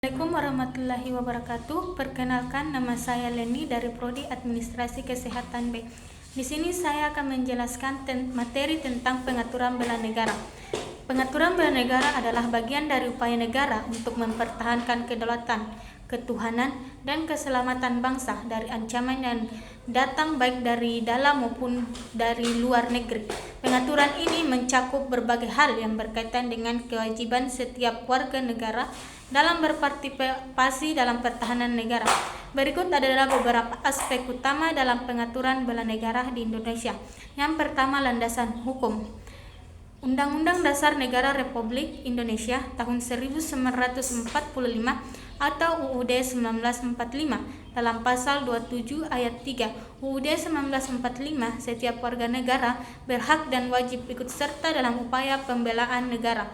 Assalamualaikum warahmatullahi wabarakatuh. Perkenalkan, nama saya Leni dari Prodi Administrasi Kesehatan B. Di sini saya akan menjelaskan materi tentang pengaturan bela negara. Pengaturan bela negara adalah bagian dari upaya negara untuk mempertahankan kedaulatan, ketuhanan, dan keselamatan bangsa dari ancaman yang datang baik dari dalam maupun dari luar negeri. Pengaturan ini mencakup berbagai hal yang berkaitan dengan kewajiban setiap warga negara dalam berpartisipasi dalam pertahanan negara. Berikut adalah beberapa aspek utama dalam pengaturan bela negara di Indonesia. Yang pertama, landasan hukum. Undang-Undang Dasar Negara Republik Indonesia tahun 1945 atau UUD 1945 dalam pasal 27 ayat 3 UUD 1945, setiap warga negara berhak dan wajib ikut serta dalam upaya pembelaan negara.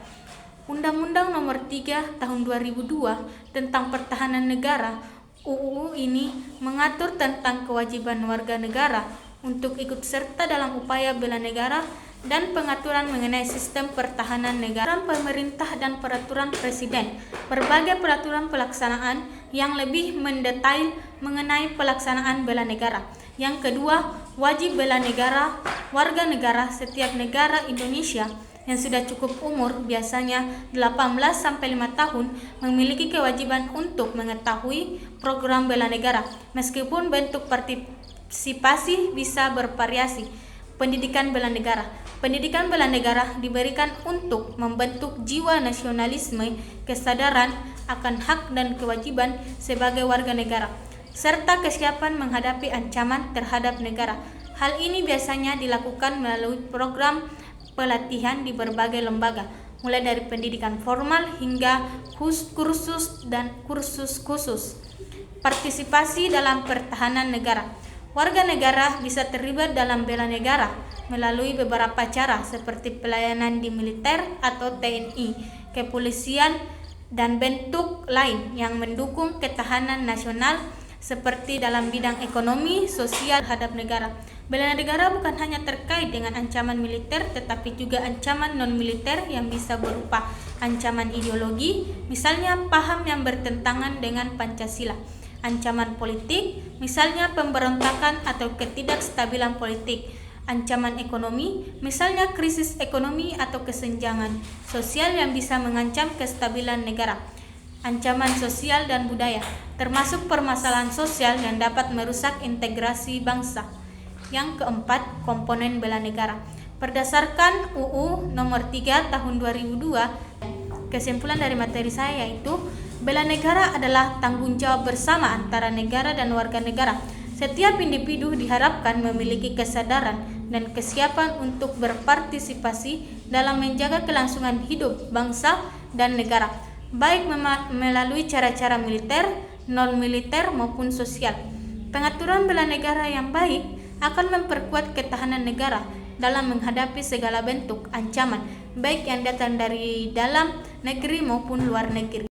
Undang-Undang Nomor 3 Tahun 2002 tentang Pertahanan Negara, UU ini mengatur tentang kewajiban warga negara untuk ikut serta dalam upaya bela negara dan pengaturan mengenai sistem pertahanan negara, pemerintah dan peraturan presiden. Berbagai peraturan pelaksanaan yang lebih mendetail mengenai pelaksanaan bela negara. Yang kedua, wajib bela negara. Warga negara setiap negara Indonesia yang sudah cukup umur, biasanya 18-5 tahun, memiliki kewajiban untuk mengetahui program bela negara, meskipun bentuk partisipasi bisa bervariasi. Pendidikan bela negara. Pendidikan bela negara diberikan untuk membentuk jiwa nasionalisme, kesadaran akan hak dan kewajiban sebagai warga negara, serta kesiapan menghadapi ancaman terhadap negara. Hal ini biasanya dilakukan melalui program pelatihan di berbagai lembaga, mulai dari pendidikan formal hingga kursus dan kursus khusus. Partisipasi dalam pertahanan negara. Warga negara bisa terlibat dalam bela negara melalui beberapa cara, seperti pelayanan di militer atau TNI, kepolisian, dan bentuk lain yang mendukung ketahanan nasional seperti dalam bidang ekonomi, sosial terhadap negara. Bela negara bukan hanya terkait dengan ancaman militer, tetapi juga ancaman non-militer yang bisa berupa ancaman ideologi, misalnya paham yang bertentangan dengan Pancasila. Ancaman politik, misalnya pemberontakan atau ketidakstabilan politik. Ancaman ekonomi, misalnya krisis ekonomi atau kesenjangan sosial yang bisa mengancam kestabilan negara. Ancaman sosial dan budaya, termasuk permasalahan sosial yang dapat merusak integrasi bangsa. Yang keempat, komponen bela negara. Berdasarkan UU Nomor 3 Tahun 2002, kesimpulan dari materi saya yaitu bela negara adalah tanggung jawab bersama antara negara dan warga negara. Setiap individu diharapkan memiliki kesadaran dan kesiapan untuk berpartisipasi dalam menjaga kelangsungan hidup bangsa dan negara, baik melalui cara-cara militer, non-militer maupun sosial. Pengaturan bela negara yang baik akan memperkuat ketahanan negara dalam menghadapi segala bentuk ancaman, baik yang datang dari dalam negeri maupun luar negeri.